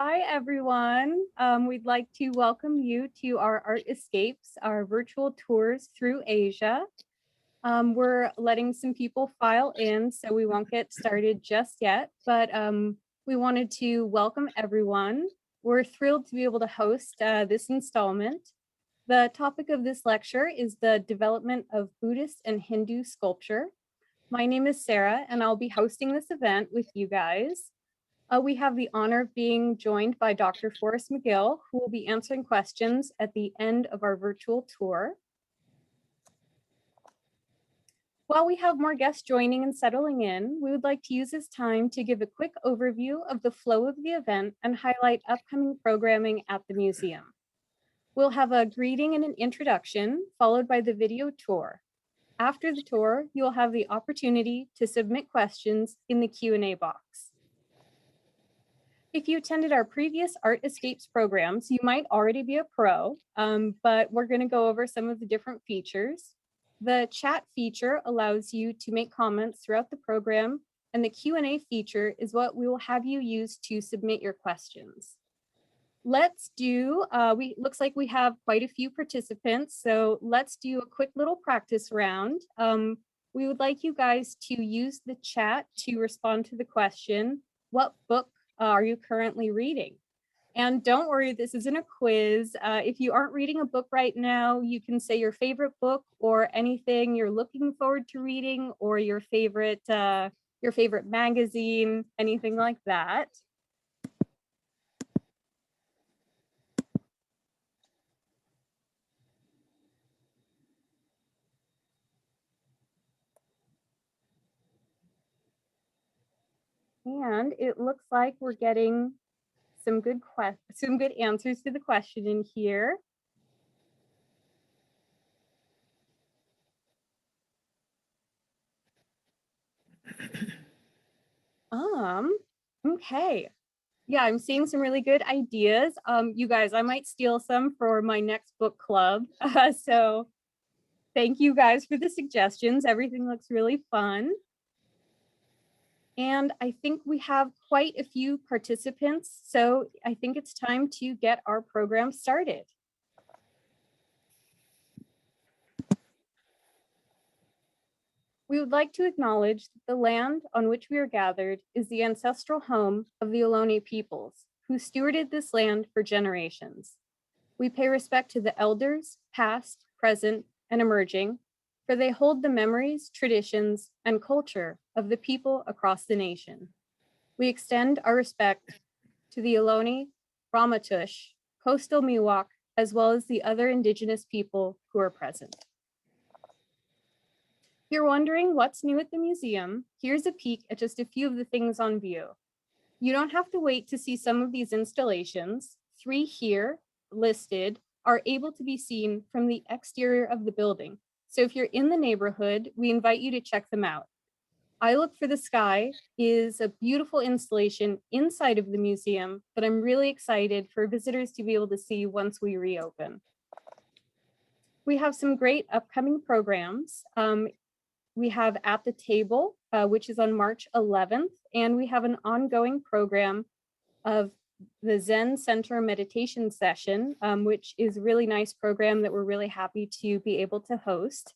Hi, everyone. We'd like to welcome you to our Art Escapes, our virtual tours through Asia. We're letting some people file in, so we won't get started just yet, but we wanted to welcome everyone. We're thrilled to be able to host this installment. The topic of this lecture is the development of Buddhist and Hindu sculpture. My name is Sarah, and I'll be hosting this event with you guys. We have the honor of being joined by Dr. Forrest McGill, who will be answering questions at the end of our virtual tour. While we have more guests joining and settling in, we would like to use this time to give a quick overview of the flow of the event and highlight upcoming programming at the museum. We'll have a greeting and an introduction, followed by the video tour. After the tour, you'll have the opportunity to submit questions in the Q&A box. If you attended our previous Art Escapes programs, you might already be a pro, but we're going to go over some of the different features. The chat feature allows you to make comments throughout the program, and the Q&A feature is what we will have you use to submit your questions. Looks like we have quite a few participants, so let's do a quick little practice round. We would like you guys to use the chat to respond to the question, what book are you currently reading? And don't worry, this isn't a quiz. If you aren't reading a book right now, you can say your favorite book or anything you're looking forward to reading, or your favorite magazine, anything like that. And it looks like we're getting some good answers to the question in here. Okay. Yeah, I'm seeing some really good ideas. You guys, I might steal some for my next book club. So thank you guys for the suggestions. Everything looks really fun. And I think we have quite a few participants, so I think it's time to get our program started. We would like to acknowledge that the land on which we are gathered is the ancestral home of the Ohlone peoples, who stewarded this land for generations. We pay respect to the elders, past, present, and emerging, for they hold the memories, traditions, and culture of the people across the nation. We extend our respect to the Ohlone, Ramaytush, coastal Miwok, as well as the other indigenous people who are present. If you're wondering what's new at the museum, here's a peek at just a few of the things on view. You don't have to wait to see some of these installations. 3 here listed are able to be seen from the exterior of the building. So if you're in the neighborhood, we invite you to check them out. I Look for the Sky is a beautiful installation inside of the museum that I'm really excited for visitors to be able to see once we reopen. We have some great upcoming programs. We have At the Table, which is on March 11th, and we have an ongoing program of the Zen Center meditation session, which is a really nice program that we're really happy to be able to host.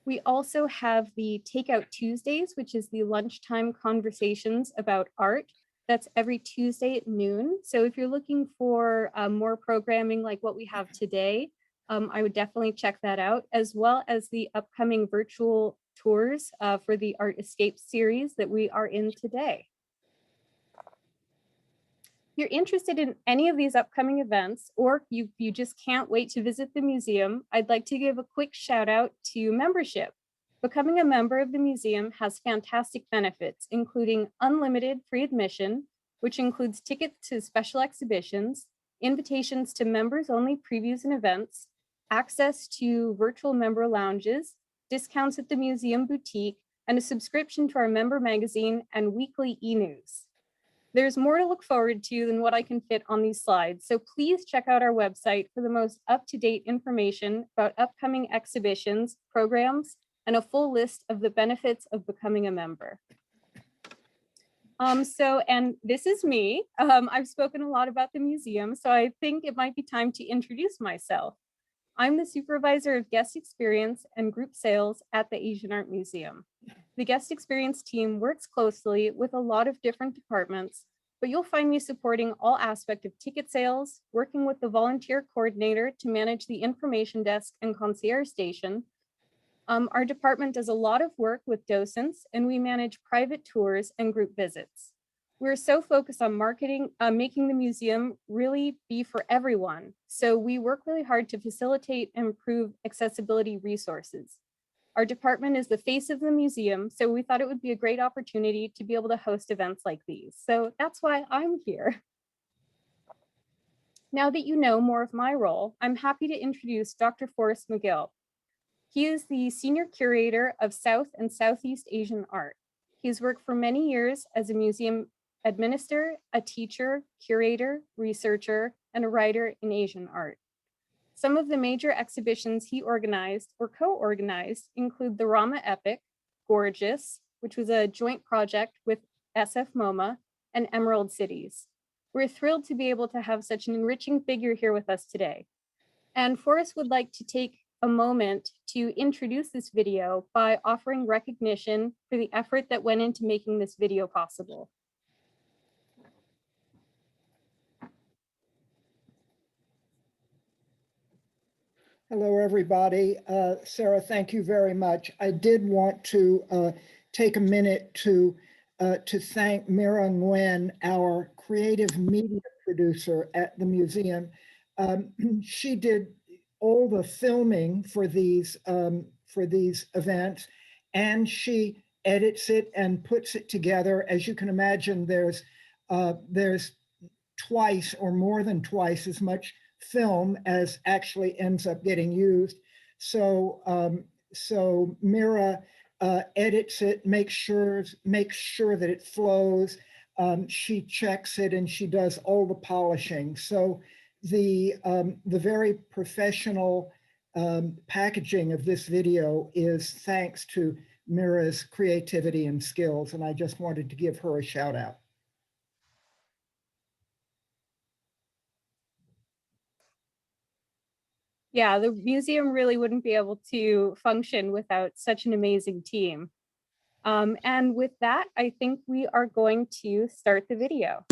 We also have the Takeout Tuesdays, which is the lunchtime conversations about art. That's every Tuesday at noon. So if you're looking for more programming like what we have today, I would definitely check that out, as well as the upcoming virtual tours for the Art Escape series that we are in today. If you're interested in any of these upcoming events, or you just can't wait to visit the museum, I'd like to give a quick shout out to membership. Becoming a member of the museum has fantastic benefits, including unlimited free admission, which includes tickets to special exhibitions, invitations to members-only previews and events, access to virtual member lounges, discounts at the museum boutique, and a subscription to our member magazine and weekly e-news. There's more to look forward to than what I can fit on these slides, so please check out our website for the most up-to-date information about upcoming exhibitions, programs, and a full list of the benefits of becoming a member. And this is me. I've spoken a lot about the museum, so I think it might be time to introduce myself. I'm the supervisor of guest experience and group sales at the Asian Art Museum. The guest experience team works closely with a lot of different departments, but you'll find me supporting all aspects of ticket sales, working with the volunteer coordinator to manage the information desk and concierge station. Our department does a lot of work with docents, and we manage private tours and group visits. We're so focused on marketing, making the museum really be for everyone. So we work really hard to facilitate and improve accessibility resources. Our department is the face of the museum, so we thought it would be a great opportunity to be able to host events like these. So that's why I'm here. Now that you know more of my role, I'm happy to introduce Dr. Forrest McGill. He is the Senior Curator of South and Southeast Asian Art. He's worked for many years as a museum administrator, a teacher, curator, researcher, and a writer in Asian art. Some of the major exhibitions he organized or co-organized include the Rama Epic, Gorgeous, which was a joint project with SF MoMA, and Emerald Cities. We're thrilled to be able to have such an enriching figure here with us today. And Forrest would like to take a moment to introduce this video by offering recognition for the effort that went into making this video possible. Hello, everybody. Sarah, thank you very much. I did want to take a minute to thank Mira Nguyen, our creative media producer at the museum. She did all the filming for these events, and she edits it and puts it together. As you can imagine, there's twice or more than twice as much film as actually ends up getting used. So Mira edits it, makes sure that it flows. She checks it and she does all the polishing. So the very professional packaging of this video is thanks to Mira's creativity and skills, and I just wanted to give her a shout out. Yeah, the museum really wouldn't be able to function without such an amazing team. And with that, I think we are going to start the video.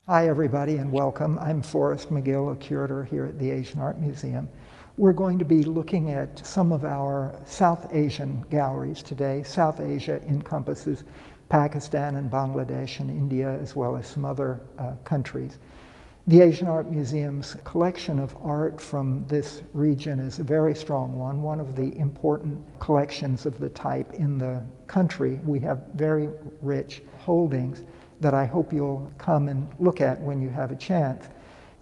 Hi, everybody, and welcome. I'm Forrest McGill, a curator here at the Asian Art Museum. We're going to be looking at some of our South Asian galleries today. South Asia encompasses Pakistan and Bangladesh and India, as well as some other countries. The Asian Art Museum's collection of art from this region is a very strong one of the important collections of the type in the country. We have very rich holdings that I hope you'll come and look at when you have a chance.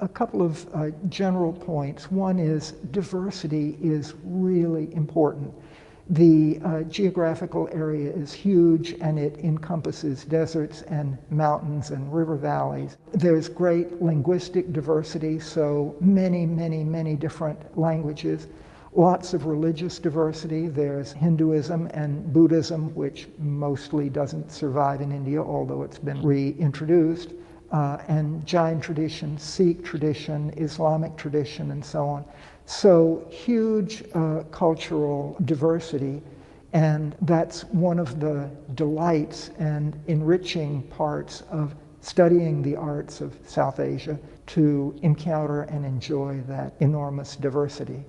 A couple of general points. One is diversity is really important. The geographical area is huge, and it encompasses deserts and mountains and river valleys. There's great linguistic diversity, so many different languages. Lots of religious diversity. There's Hinduism and Buddhism, which mostly doesn't survive in India, although it's been reintroduced, and Jain tradition, Sikh tradition, Islamic tradition, and so on. So huge cultural diversity, and that's one of the delights and enriching parts of studying the arts of South Asia, to encounter and enjoy that enormous diversity.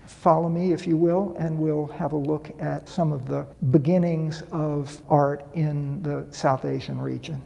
Follow me, if you will, and we'll have a look at some of the beginnings of art in the South Asian region.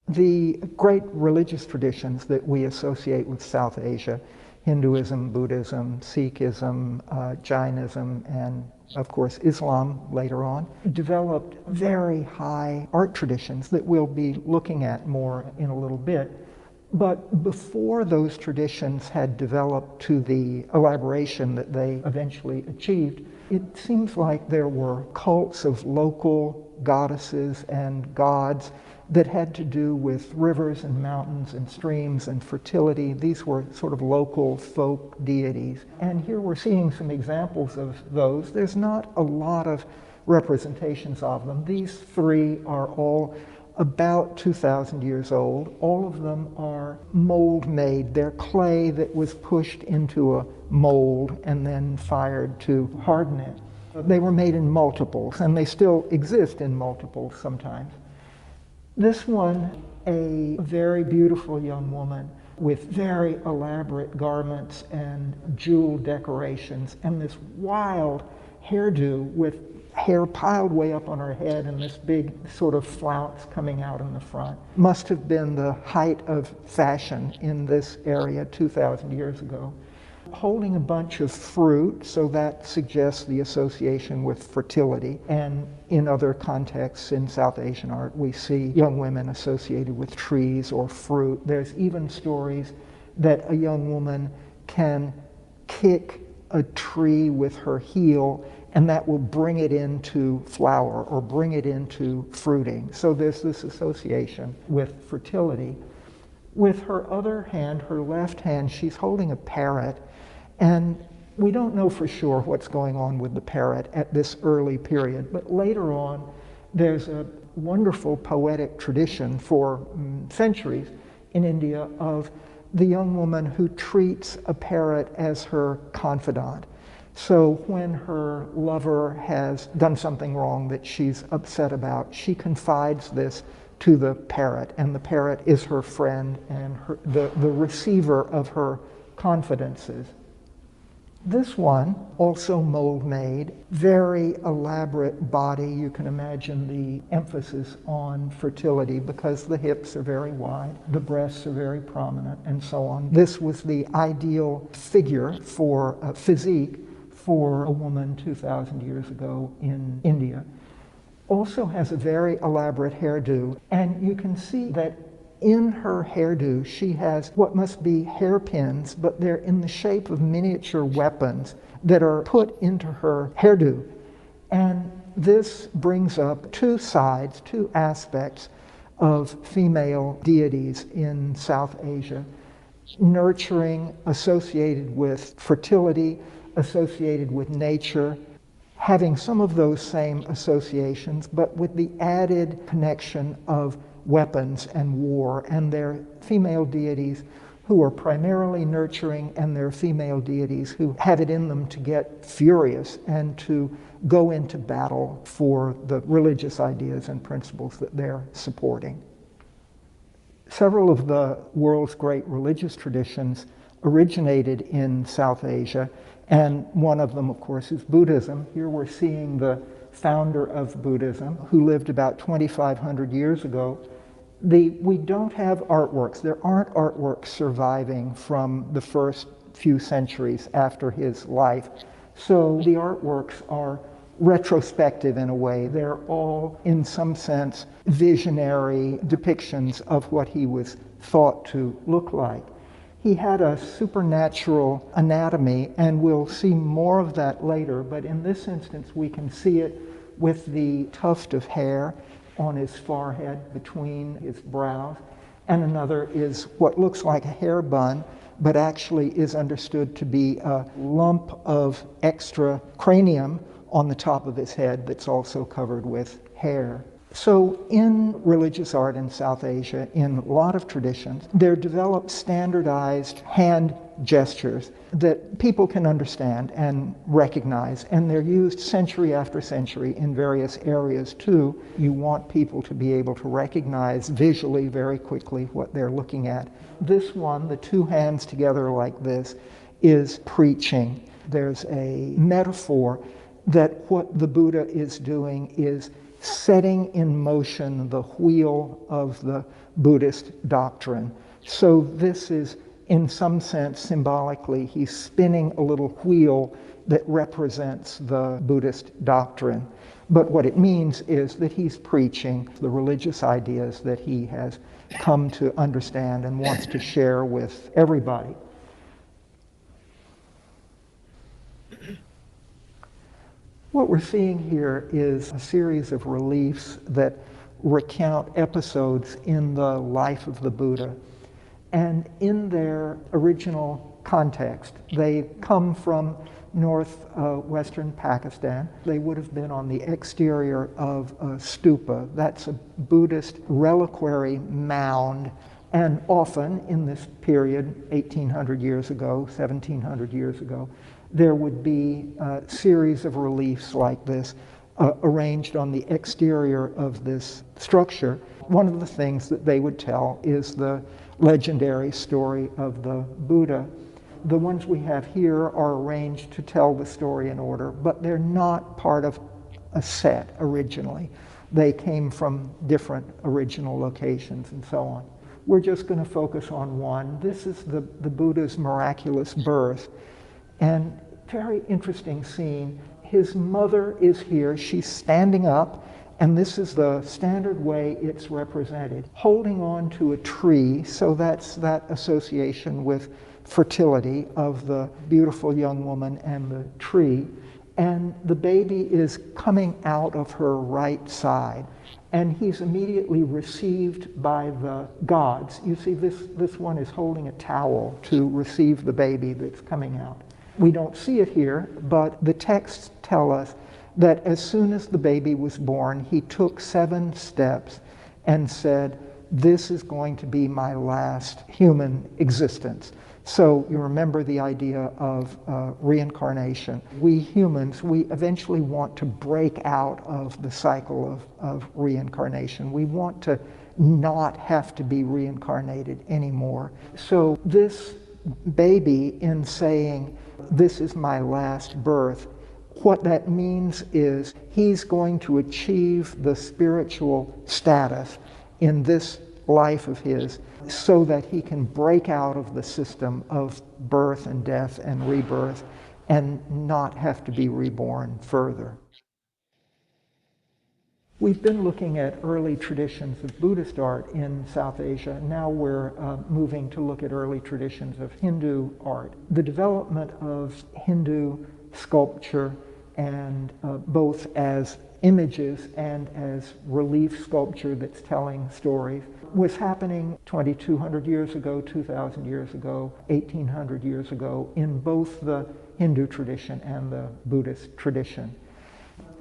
The great religious traditions that we associate with South Asia, Hinduism, Buddhism, Sikhism, Jainism, and of course Islam later on, developed very high art traditions that we'll be looking at more in a little bit. But before those traditions had developed to the elaboration that they eventually achieved, it seems like there were cults of local goddesses and gods that had to do with rivers and mountains and streams and fertility. These were sort of local folk deities. And here we're seeing some examples of those. There's not a lot of representations of them. These three are all about 2,000 years old. All of them are mold made. They're clay that was pushed into a mold and then fired to harden it. They were made in multiples, and they still exist in multiples sometimes. This one, a very beautiful young woman with very elaborate garments and jewel decorations, and this wild hairdo with hair piled way up on her head and this big sort of flounce coming out in the front. Must have been the height of fashion in this area 2,000 years ago. Holding a bunch of fruit, so that suggests the association with fertility. And in other contexts in South Asian art, we see young women associated with trees or fruit. There's even stories that a young woman can kick a tree with her heel, and that will bring it into flower or bring it into fruiting. So there's this association with fertility. With her other hand, her left hand, she's holding a parrot, and we don't know for sure what's going on with the parrot at this early period, but later on, there's a wonderful poetic tradition for centuries in India of the young woman who treats a parrot as her confidant. So when her lover has done something wrong that she's upset about, she confides this to the parrot, and the parrot is her friend and the receiver of her confidences. This one, also mold-made, very elaborate body. You can imagine the emphasis on fertility because the hips are very wide, the breasts are very prominent, and so on. This was the ideal figure for physique for a woman 2,000 years ago in India. Also has a very elaborate hairdo, and you can see that in her hairdo, she has what must be hairpins, but they're in the shape of miniature weapons that are put into her hairdo. And this brings up two sides, two aspects of female deities in South Asia. Nurturing, associated with fertility, associated with nature, having some of those same associations, but with the added connection of weapons and war, and their female deities who are primarily nurturing, and their female deities who have it in them to get furious and to go into battle for the religious ideas and principles that they're supporting. Several of the world's great religious traditions originated in South Asia, and one of them, of course, is Buddhism. Here we're seeing the founder of Buddhism, who lived about 2,500 years ago. We don't have artworks. There aren't artworks surviving from the first few centuries after his life. So the artworks are retrospective in a way. They're all, in some sense, visionary depictions of what he was thought to look like. He had a supernatural anatomy, and we'll see more of that later, but in this instance we can see it with the tuft of hair on his forehead between his brows, and another is what looks like a hair bun, but actually is understood to be a lump of extra cranium on the top of his head that's also covered with hair. So in religious art in South Asia, in a lot of traditions, there developed standardized hand gestures that people can understand and recognize, and they're used century after century in various areas too. You want people to be able to recognize visually very quickly what they're looking at. This one, the two hands together like this, is preaching. There's a metaphor that what the Buddha is doing is setting in motion the wheel of the Buddhist doctrine. So this is In some sense, symbolically, he's spinning a little wheel that represents the Buddhist doctrine. But what it means is that he's preaching the religious ideas that he has come to understand and wants to share with everybody. What we're seeing here is a series of reliefs that recount episodes in the life of the Buddha. And in their original context, they come from northwestern Pakistan. They would have been on the exterior of a stupa. That's a Buddhist reliquary mound. And often in this period, 1800 years ago, 1700 years ago, there would be a series of reliefs like this arranged on the exterior of this structure. One of the things that they would tell is the legendary story of the Buddha. The ones we have here are arranged to tell the story in order, but they're not part of a set originally. They came from different original locations and so on. We're just going to focus on one. This is the Buddha's miraculous birth. And very interesting scene. His mother is here. She's standing up, and this is the standard way it's represented, holding on to a tree. So that's that association with fertility of the beautiful young woman and the tree. And the baby is coming out of her right side, and he's immediately received by the gods. You see, this one is holding a towel to receive the baby that's coming out. We don't see it here, but the texts tell us that as soon as the baby was born, he took 7 steps and said, "This is going to be my last human existence." So you remember the idea of reincarnation. We humans, we eventually want to break out of the cycle of reincarnation. We want to not have to be reincarnated anymore. So this baby, in saying, "This is my last birth," what that means is he's going to achieve the spiritual status in this life of his so that he can break out of the system of birth and death and rebirth and not have to be reborn further. We've been looking at early traditions of Buddhist art in South Asia. Now we're moving to look at early traditions of Hindu art. The development of Hindu sculpture, and both as images and as relief sculpture that's telling stories, was happening 2,200 years ago, 2,000 years ago, 1,800 years ago in both the Hindu tradition and the Buddhist tradition.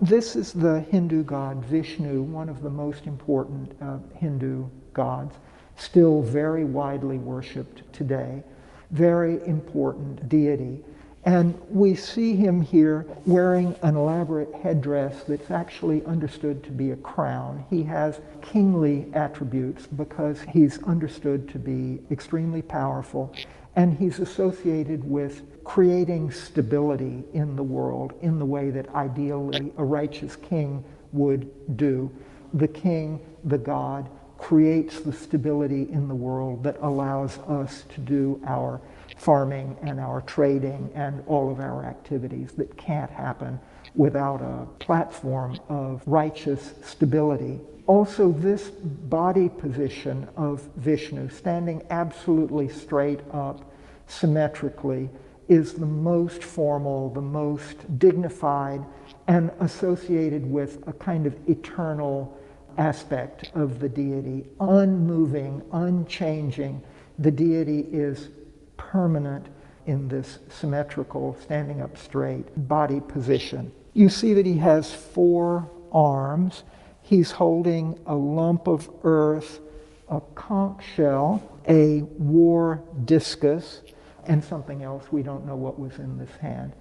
This is the Hindu God Vishnu, one of the most important Hindu gods, still very widely worshipped today, very important deity. And we see him here wearing an elaborate headdress that's actually understood to be a crown. He has kingly attributes because he's understood to be extremely powerful, and he's associated with creating stability in the world in the way that ideally a righteous king would do. The king, the god, creates the stability in the world that allows us to do our farming and our trading and all of our activities that can't happen without a platform of righteous stability. Also, this body position of Vishnu, standing absolutely straight up, symmetrically, is the most formal, the most dignified, and associated with a kind of eternal aspect of the deity, unmoving, unchanging. The deity is permanent in this symmetrical, standing up straight body position. You see that he has 4 arms. He's holding a lump of earth, a conch shell, a war discus, and something else. We don't know what was in this hand.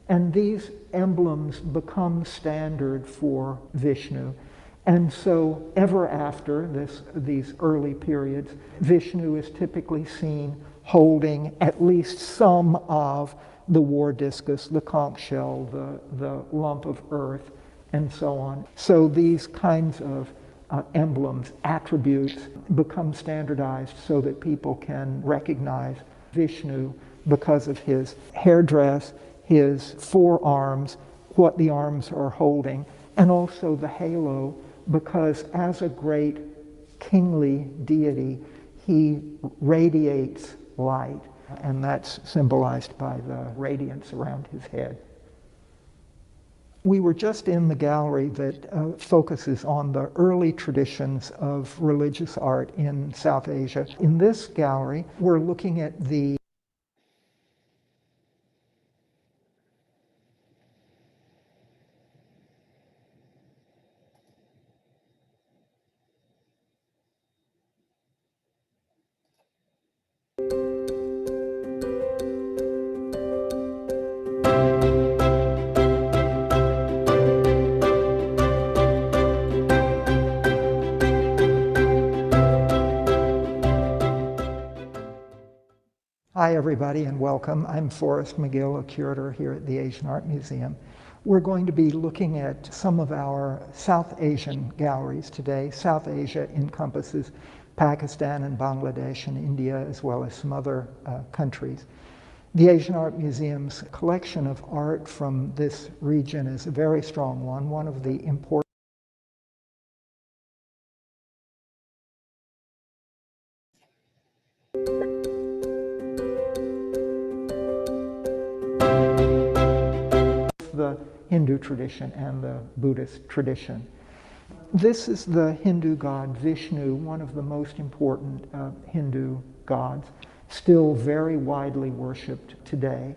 And these emblems become standard for Vishnu. And so ever after these early periods, Vishnu is typically seen holding at least some of the war discus, the conch shell, the lump of earth, and so on. So these kinds of emblems, attributes, become standardized so that people can recognize Vishnu because of his hairdress, his forearms, what the arms are holding, and also the halo because as a great kingly deity, he radiates light, and that's symbolized by the radiance around his head. We were just in the gallery that focuses on the early traditions of religious art in South Asia. In this gallery, we're looking at the Hi, everybody, and welcome. I'm Forrest McGill, a curator here at the Asian Art Museum. We're going to be looking at some of our South Asian galleries today. South Asia encompasses Pakistan and Bangladesh and India, as well as some other countries. The Asian Art Museum's collection of art from this region is a very strong one of the important the Hindu tradition and the Buddhist tradition. This is the Hindu God Vishnu, one of the most important Hindu gods, still very widely worshipped today,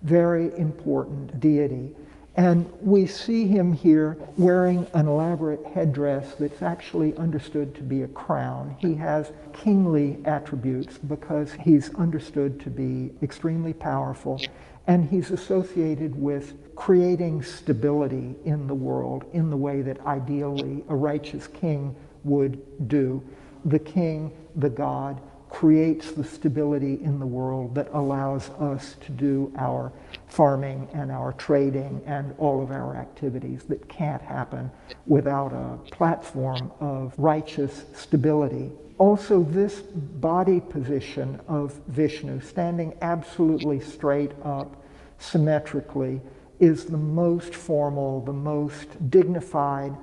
very important deity. And we see him here wearing an elaborate headdress that's actually understood to be a crown. He has kingly attributes because he's understood to be extremely powerful, and he's associated with creating stability in the world in the way that ideally a righteous king would do. The king, the god, creates the stability in the world that allows us to do our farming and our trading and all of our activities that can't happen without a platform of righteous stability. Also, this body position of Vishnu, standing absolutely straight up, symmetrically, is the most formal, the most dignified.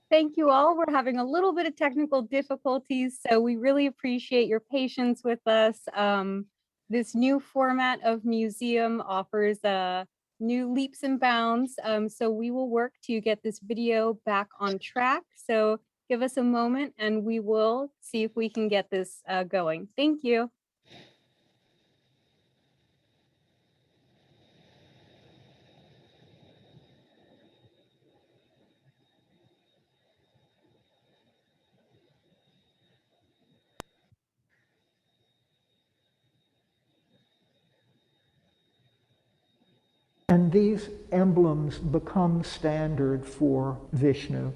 Thank you all. We're having a little bit of technical difficulties, so we really appreciate your patience with us. This new format of museum offers new leaps and bounds, so we will work to get this video back on track. So give us a moment and we will see if we can get this going. Thank you. And these emblems become standard for Vishnu.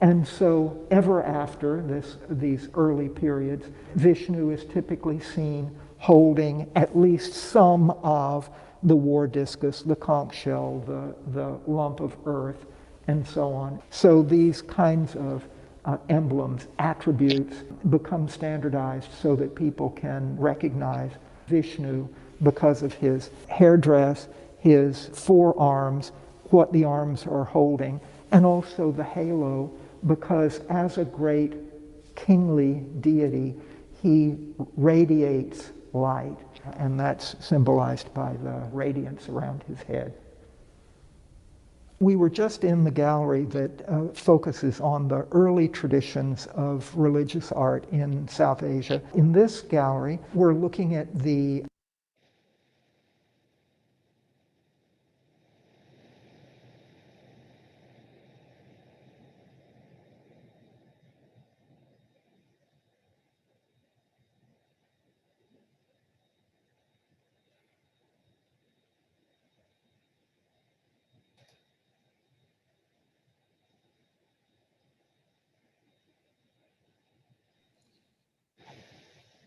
And so ever after these early periods, Vishnu is typically seen holding at least some of the war discus, the conch shell, the lump of earth, and so on. So these kinds of emblems, attributes, become standardized so that people can recognize Vishnu because of his hairdress, his forearms, what the arms are holding, and also the halo, because as a great kingly deity, he radiates light, and that's symbolized by the radiance around his head. We were just in the gallery that focuses on the early traditions of religious art in South Asia. In this gallery, we're looking at the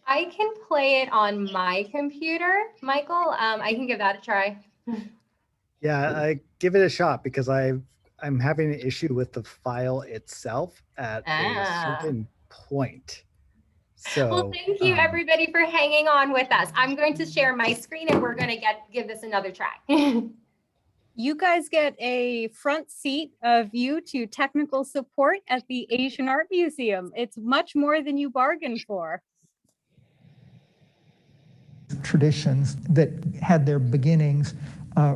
I can play it on my computer, Michael. I can give that a try. Yeah, I give it a shot because I'm having an issue with the file itself at a certain point. So Well, thank you everybody for hanging on with us. I'm going to share my screen and we're going to give this another try. You guys get a front seat view to technical support at the Asian Art Museum. It's much more than you bargained for. Traditions that had their beginnings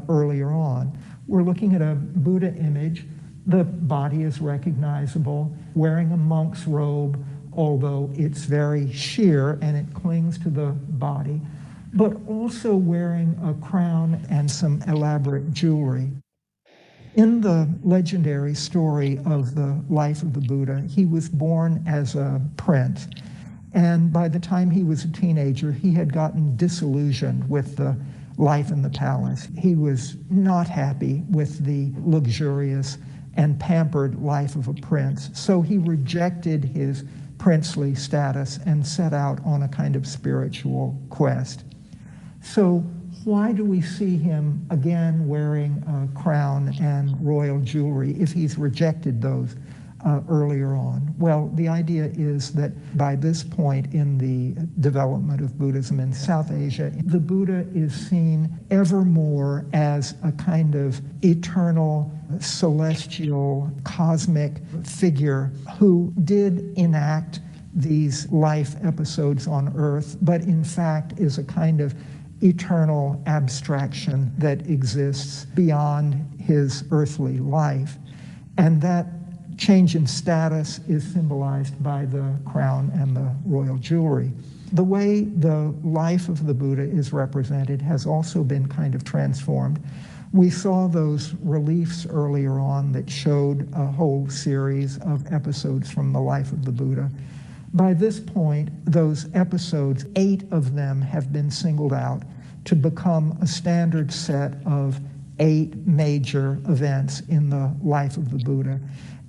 earlier on. We're looking at a Buddha image. The body is recognizable, wearing a monk's robe, although it's very sheer and it clings to the body, but also wearing a crown and some elaborate jewelry. In the legendary story of the life of the Buddha, he was born as a prince. And by the time he was a teenager, he had gotten disillusioned with the life in the palace. He was not happy with the luxurious and pampered life of a prince. So he rejected his princely status and set out on a kind of spiritual quest. So why do we see him again wearing a crown and royal jewelry if he's rejected those earlier on? Well, the idea is that by this point in the development of Buddhism in South Asia, the Buddha is seen ever more as a kind of eternal, celestial, cosmic figure who did enact these life episodes on earth, but in fact is a kind of eternal abstraction that exists beyond his earthly life. And that change in status is symbolized by the crown and the royal jewelry. The way the life of the Buddha is represented has also been kind of transformed. We saw those reliefs earlier on that showed a whole series of episodes from the life of the Buddha. By this point, those episodes, 8 of them have been singled out to become a standard set of 8 major events in the life of the Buddha.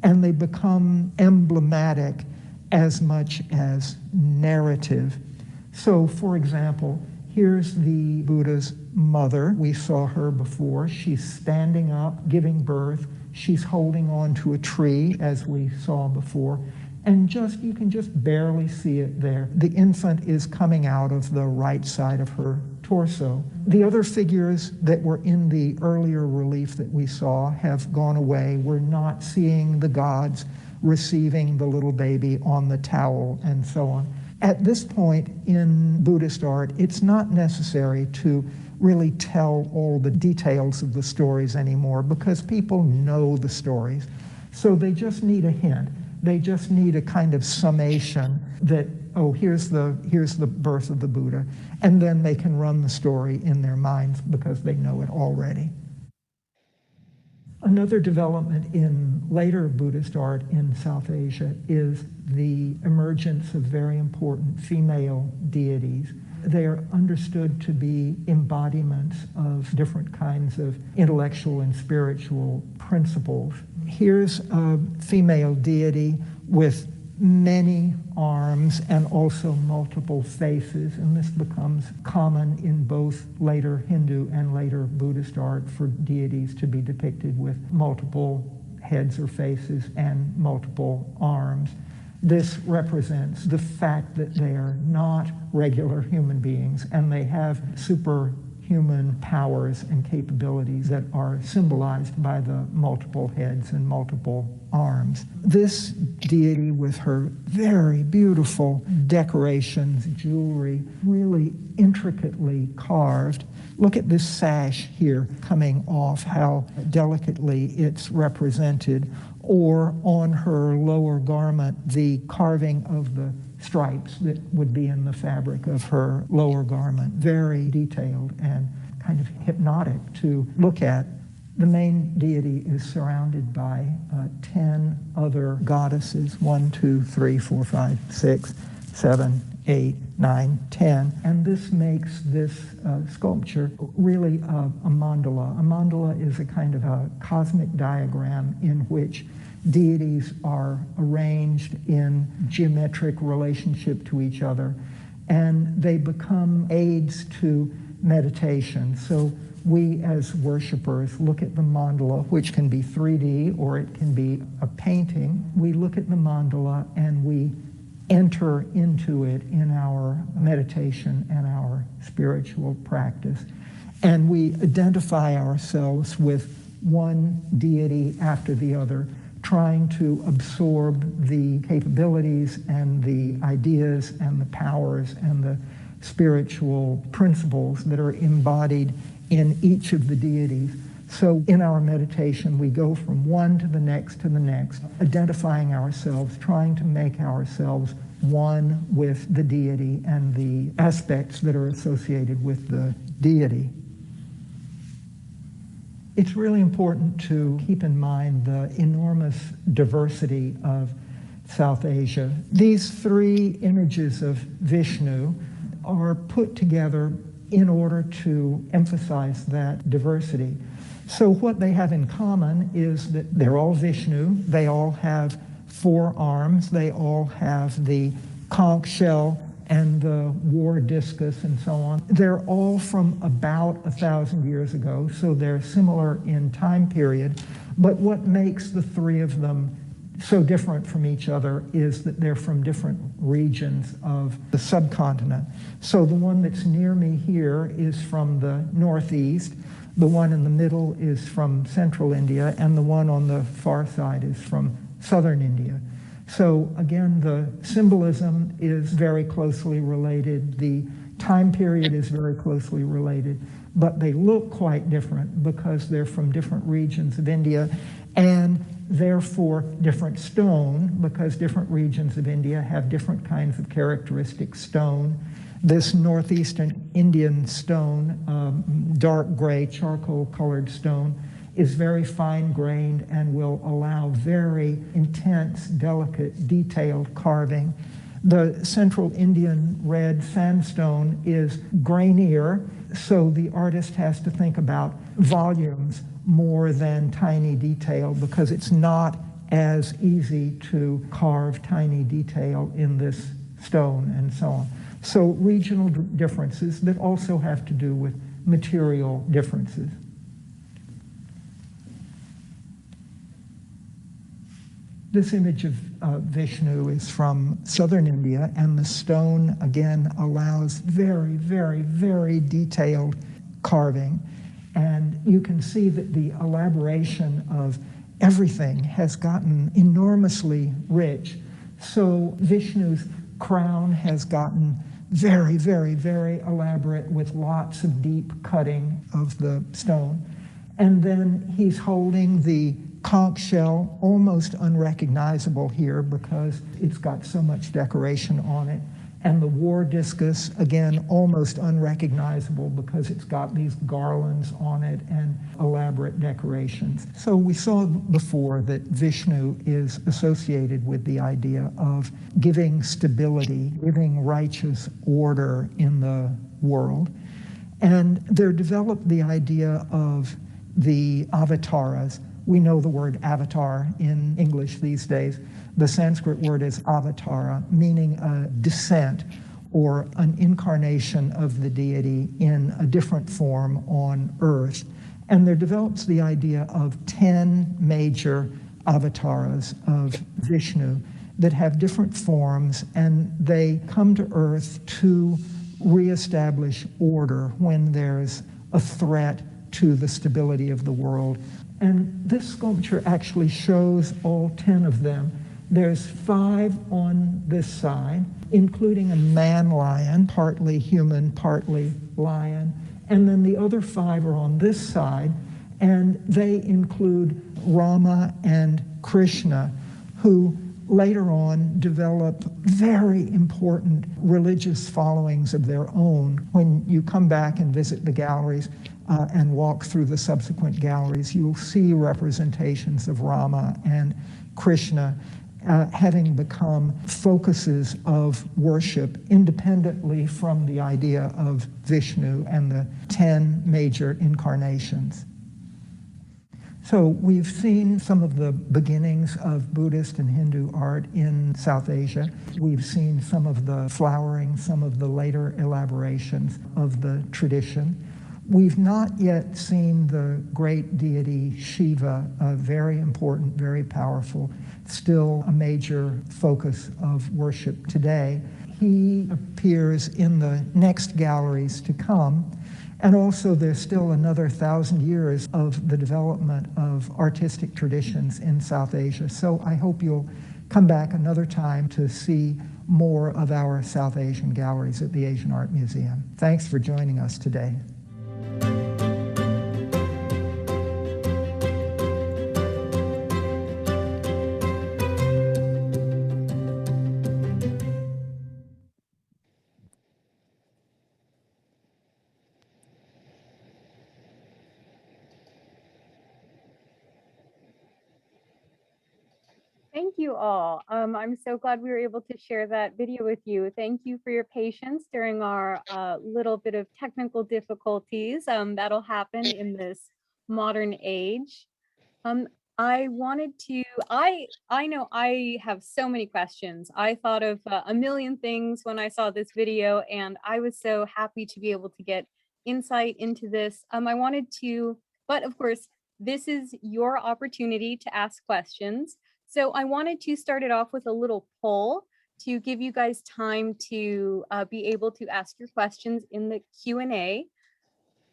And they become emblematic as much as narrative. So, for example, here's the Buddha's mother. We saw her before. She's standing up, giving birth. She's holding on to a tree, as we saw before. And you can just barely see it there. The infant is coming out of the right side of her torso. The other figures that were in the earlier relief that we saw have gone away. We're not seeing the gods receiving the little baby on the towel and so on. At this point in Buddhist art, it's not necessary to really tell all the details of the stories anymore because people know the stories. So they just need a hint. They just need a kind of summation that, oh, here's the birth of the Buddha, and then they can run the story in their minds because they know it already. Another development in later Buddhist art in South Asia is the emergence of very important female deities. They are understood to be embodiments of different kinds of intellectual and spiritual principles. Here's a female deity with many arms and also multiple faces, and this becomes common in both later Hindu and later Buddhist art for deities to be depicted with multiple heads or faces and multiple arms. This represents the fact that they are not regular human beings and they have superhuman powers and capabilities that are symbolized by the multiple heads and multiple arms. This deity with her very beautiful decorations, jewelry, really intricately carved. Look at this sash here coming off, how delicately it's represented. Or on her lower garment, the carving of the stripes that would be in the fabric of her lower garment. Very detailed and kind of hypnotic to look at. The main deity is surrounded by 10 other goddesses, 1, 2, 3, 4, 5, 6, 7, 8, 9, 10. And this makes this sculpture really a mandala. A mandala is a kind of a cosmic diagram in which deities are arranged in geometric relationship to each other. and they become aids to meditation. So we as worshipers look at the mandala, which can be 3D or it can be a painting. We look at the mandala and we enter into it in our meditation and our spiritual practice. And we identify ourselves with one deity after the other, trying to absorb the capabilities and the ideas and the powers and the spiritual principles that are embodied in each of the deities. So in our meditation, we go from one to the next, identifying ourselves, trying to make ourselves one with the deity and the aspects that are associated with the deity. It's really important to keep in mind the enormous diversity of South Asia. These three images of Vishnu are put together in order to emphasize that diversity. So what they have in common is that they're all Vishnu, they all have 4 arms, they all have the conch shell and the war discus and so on. They're all from about 1,000 years ago, so they're similar in time period. But what makes the three of them so different from each other is that they're from different regions of the subcontinent. So the one that's near me here is from the northeast, the one in the middle is from central India, and the one on the far side is from southern India. So again, the symbolism is very closely related, the time period is very closely related, but they look quite different because they're from different regions of India, and therefore different stone, because different regions of India have different kinds of characteristic stone. This northeastern Indian stone, dark gray, charcoal-colored stone, is very fine-grained and will allow very intense, delicate, detailed carving. The central Indian red sandstone is grainier, so the artist has to think about volumes more than tiny detail because it's not as easy to carve tiny detail in this stone and so on. So regional differences that also have to do with material differences. This image of Vishnu is from southern India, and the stone, again, allows very, very, very detailed carving. And you can see that the elaboration of everything has gotten enormously rich. So Vishnu's crown has gotten very, very, very elaborate with lots of deep cutting of the stone. And then he's holding the conch shell, almost unrecognizable here because it's got so much decoration on it. And the war discus, again, almost unrecognizable because it's got these garlands on it and elaborate decorations. So we saw before that Vishnu is associated with the idea of giving stability, giving righteous order in the world. And there developed the idea of the Avataras. We know the word avatar in English these days. The Sanskrit word is avatara, meaning a descent or an incarnation of the deity in a different form on earth. And there develops the idea of 10 major avatars of Vishnu that have different forms, and they come to earth to reestablish order when there's a threat to the stability of the world. And this sculpture actually shows all 10 of them. There's 5 on this side, including a man lion, partly human, partly lion. And then the other 5 are on this side, and they include Rama and Krishna, who later on develop very important religious followings of their own. When you come back and visit the galleries and walk through the subsequent galleries, you'll see representations of Rama and Krishna having become focuses of worship independently from the idea of Vishnu and the 10 major incarnations. So we've seen some of the beginnings of Buddhist and Hindu art in South Asia. We've seen some of the flowering, some of the later elaborations of the tradition. We've not yet seen the great deity Shiva, very important, very powerful, still a major focus of worship today. He appears in the next galleries to come. And also there's still another 1,000 years of the development of artistic traditions in South Asia. So I hope you'll come back another time to see more of our South Asian galleries at the Asian Art Museum. Thanks for joining us today. Thank you all. I'm so glad we were able to share that video with you. Thank you for your patience during our little bit of technical difficulties that'll happen in this modern age. I wanted to, I know I have so many questions. I thought of a million things when I saw this video, and I was so happy to be able to get insight into this. I wanted to, but of course, this is your opportunity to ask questions. So I wanted to start it off with a little poll to give you guys time to be able to ask your questions in the Q&A.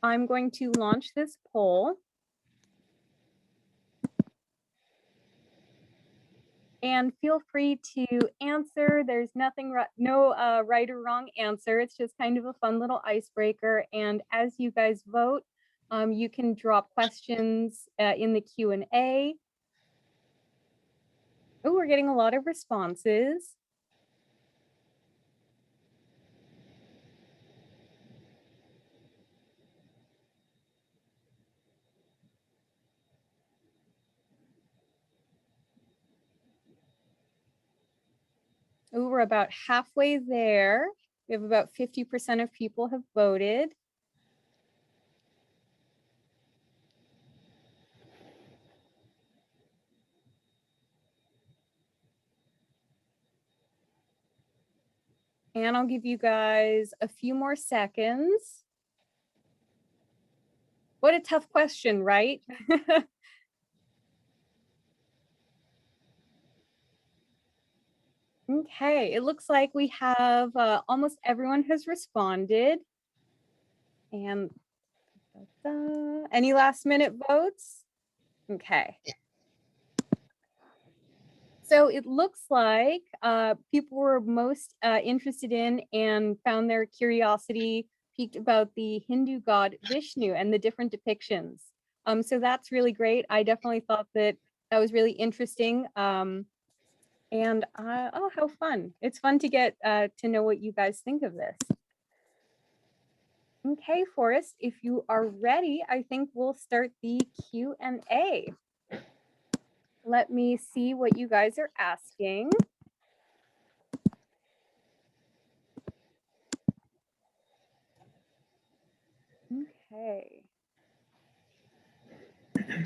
I'm going to launch this poll. And feel free to answer. There's nothing, no right or wrong answer. It's just kind of a fun little icebreaker. And as you guys vote, you can drop questions in the Q&A. Oh, we're getting a lot of responses. Oh, we're about halfway there. We have about 50% of people have voted. And I'll give you guys a few more seconds. What a tough question, right? Okay, it looks like we have almost everyone has responded. And any last minute votes? Okay. So it looks like people were most interested in and found their curiosity piqued about the Hindu God Vishnu and the different depictions. So that's really great. I definitely thought that that was really interesting. And oh, how fun. It's fun to get to know what you guys think of this. Okay, Forrest, if you are ready, I think we'll start the Q&A. Let me see what you guys are asking. Okay.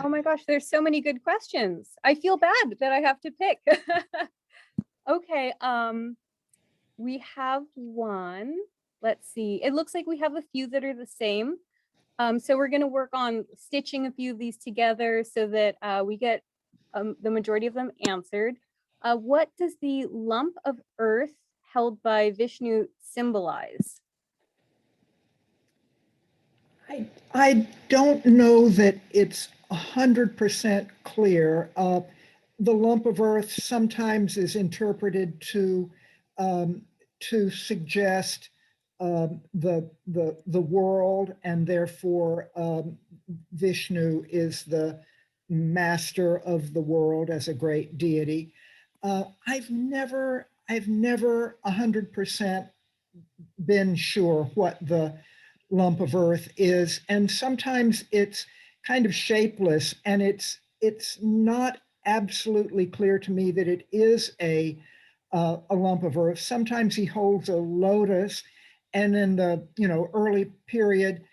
Oh my gosh, there's so many good questions. I feel bad that I have to pick. Okay, we have one. Let's see. It looks like we have a few that are the same. So we're going to work on stitching a few of these together so that we get the majority of them answered. What does the lump of earth held by Vishnu symbolize? I don't know that it's 100% clear. The lump of earth sometimes is interpreted to suggest the world, and therefore Vishnu is the master of the world as a great deity. I've never 100% been sure what the lump of earth is, and sometimes it's kind of shapeless, and it's not absolutely clear to me that it is a lump of earth. Sometimes he holds a lotus, and in the early period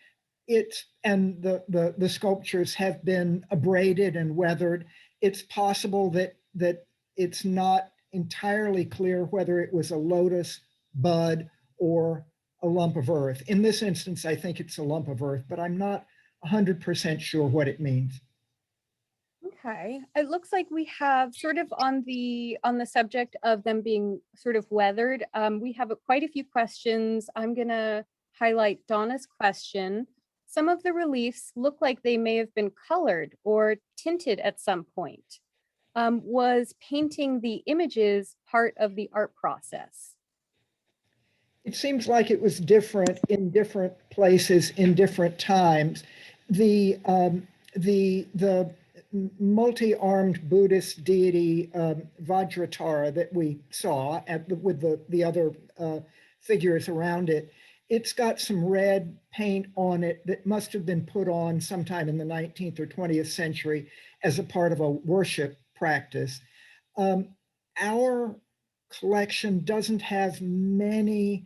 the sculptures have been abraded and weathered. It's possible that it's not entirely clear whether it was a lotus bud or a lump of earth. In this instance, I think it's a lump of earth, but I'm not 100% sure what it means. Okay, it looks like we have sort of on the subject of them being sort of weathered. We have quite a few questions. I'm gonna highlight Donna's question. Some of the reliefs look like they may have been colored or tinted at some point. Was painting the images part of the art process? It seems like it was different in different places in different times. The multi-armed Buddhist deity Vajratara that we saw with the other figures around it, it's got some red paint on it that must have been put on sometime in the 19th or 20th century as a part of a worship practice. Our collection doesn't have many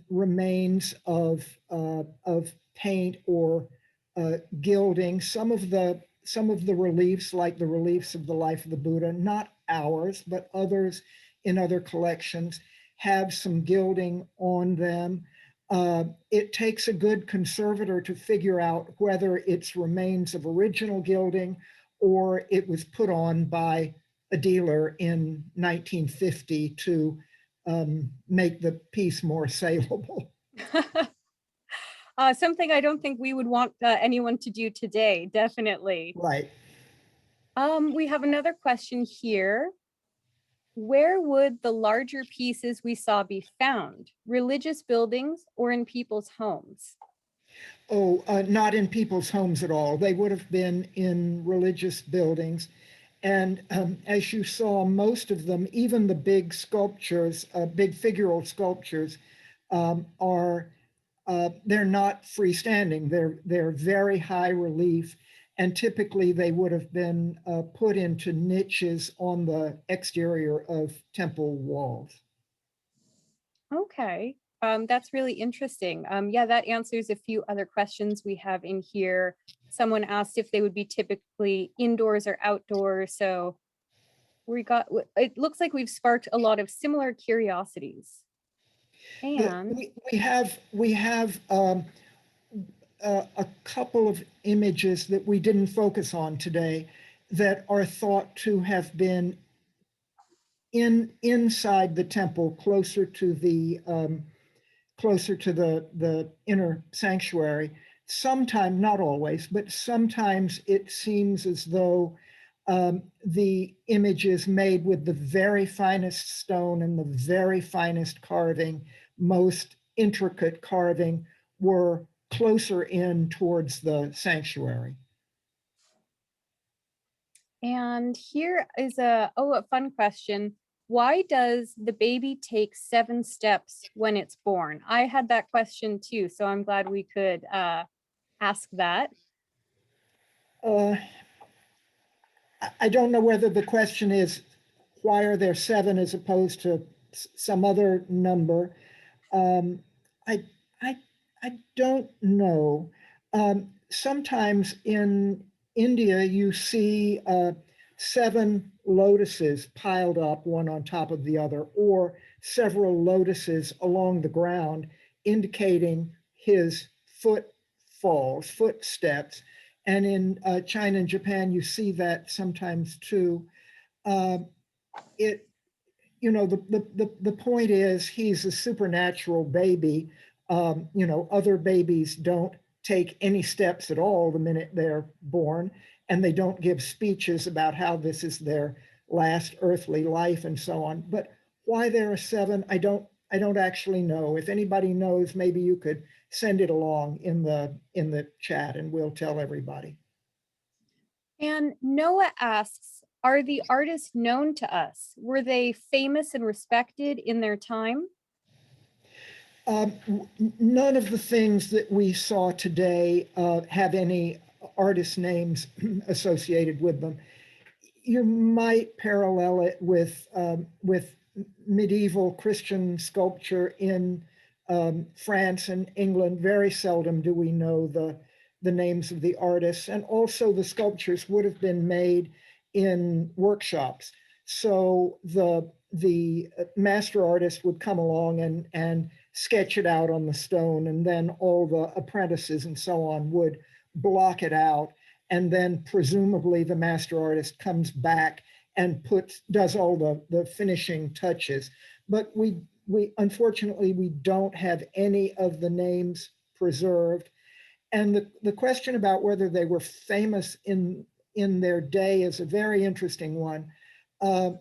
remains of paint or gilding. Some of the reliefs, like the reliefs of the life of the Buddha, not ours, but others in other collections, have some gilding on them. It takes a good conservator to figure out whether it's remains of original gilding or it was put on by a dealer in 1950 to make the piece more saleable. Something I don't think we would want anyone to do today, definitely. Right. We have another question here. Where would the larger pieces we saw be found? Religious buildings or in people's homes? Oh, not in people's homes at all. They would have been in religious buildings. And as you saw, most of them, even the big sculptures, big figural sculptures, they're not freestanding. They're very high relief. And typically they would have been put into niches on the exterior of temple walls. Okay, that's really interesting. Yeah, that answers a few other questions we have in here. Someone asked if they would be typically indoors or outdoors. So it looks like we've sparked a lot of similar curiosities. And we have a couple of images that we didn't focus on today that are thought to have been inside the temple, closer to the inner sanctuary. Sometimes, not always, but sometimes it seems as though the image is made with the very finest stone and the very finest carving, most intricate carving were closer in towards the sanctuary. And here is a fun question. Why does the baby take 7 steps when it's born? I had that question too, so I'm glad we could ask that. I don't know whether the question is, why are there 7 as opposed to some other number? I don't know. Sometimes in India, you see 7 lotuses piled up one on top of the other, or several lotuses along the ground, indicating his footsteps. And in China and Japan, you see that sometimes too. The point is, he's a supernatural baby. Other babies don't take any steps at all the minute they're born, and they don't give speeches about how this is their last earthly life and so on. But why there are 7, I don't actually know. If anybody knows, maybe you could send it along in the chat and we'll tell everybody. And Noah asks, are the artists known to us? Were they famous and respected in their time? None of the things that we saw today have any artist names associated with them. You might parallel it with medieval Christian sculpture in France and England, very seldom do we know the names of the artists. And also the sculptures would have been made in workshops. So the master artist would come along and sketch it out on the stone, and then all the apprentices and so on would block it out. And then presumably the master artist comes back and does all the finishing touches. But we unfortunately, we don't have any of the names preserved. And the question about whether they were famous in their day is a very interesting one. In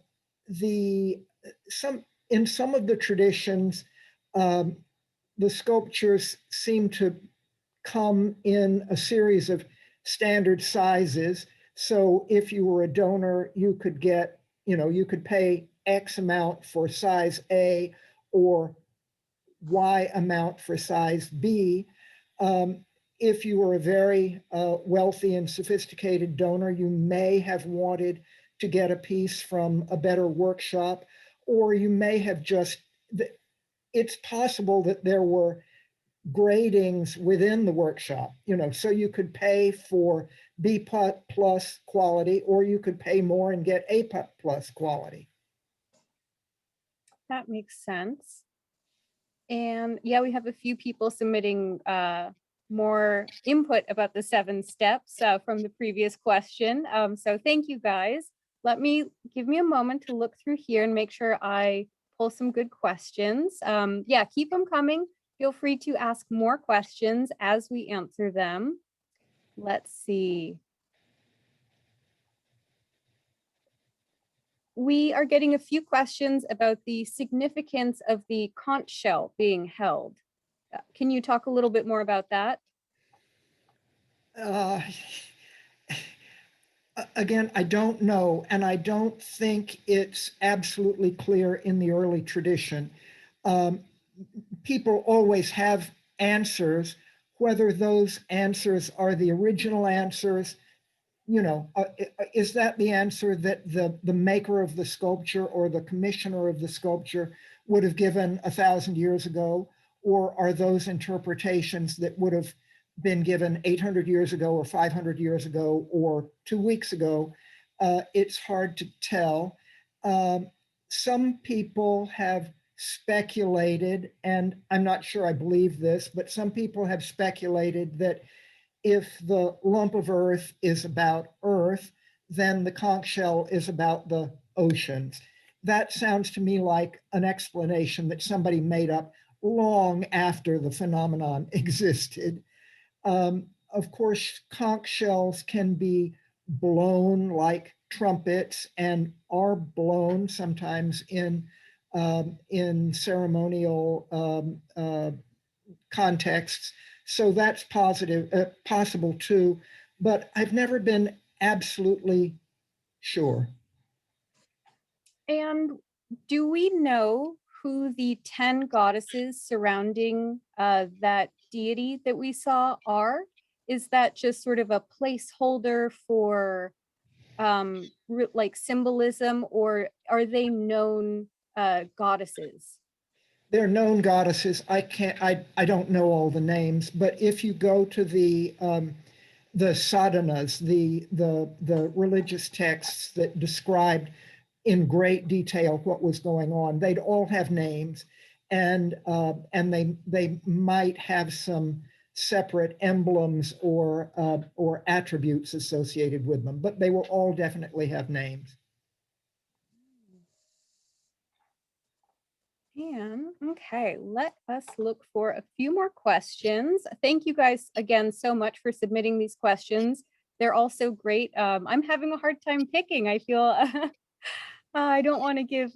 some of the traditions, the sculptures seem to come in a series of standard sizes. So if you were a donor, you could get, you could pay X amount for size A or Y amount for size B. If you were a very wealthy and sophisticated donor, you may have wanted to get a piece from a better workshop, or you may have just, it's possible that there were gradings within the workshop, so you could pay for B plus quality, or you could pay more and get A plus quality. That makes sense. And yeah, we have a few people submitting more input about the 7 steps from the previous question. So thank you guys. Give me a moment to look through here and make sure I pull some good questions. Yeah, keep them coming. Feel free to ask more questions as we answer them. Let's see. We are getting a few questions about the significance of the conch shell being held. Can you talk a little bit more about that? Again, I don't know, and I don't think it's absolutely clear in the early tradition. People always have answers. Whether those answers are the original answers, is that the answer that the maker of the sculpture or the commissioner of the sculpture would have given 1,000 years ago? Or are those interpretations that would have been given 800 years ago or 500 years ago or 2 weeks ago? It's hard to tell. Some people have speculated, and I'm not sure I believe this, but some people have speculated that if the lump of earth is about earth, then the conch shell is about the oceans. That sounds to me like an explanation that somebody made up long after the phenomenon existed. Of course, conch shells can be blown like trumpets and are blown sometimes in ceremonial contexts. So that's possible too, but I've never been absolutely sure. And do we know who the 10 goddesses surrounding that deity that we saw are? Is that just sort of a placeholder for like symbolism, or are they known goddesses? They're known goddesses. I don't know all the names, but if you go to the sadhanas, the religious texts that described in great detail what was going on, they'd all have names, and they might have some separate emblems or attributes associated with them, but they will all definitely have names. And okay, let us look for a few more questions. Thank you guys again so much for submitting these questions. They're all so great. I'm having a hard time picking. I feel I don't want to give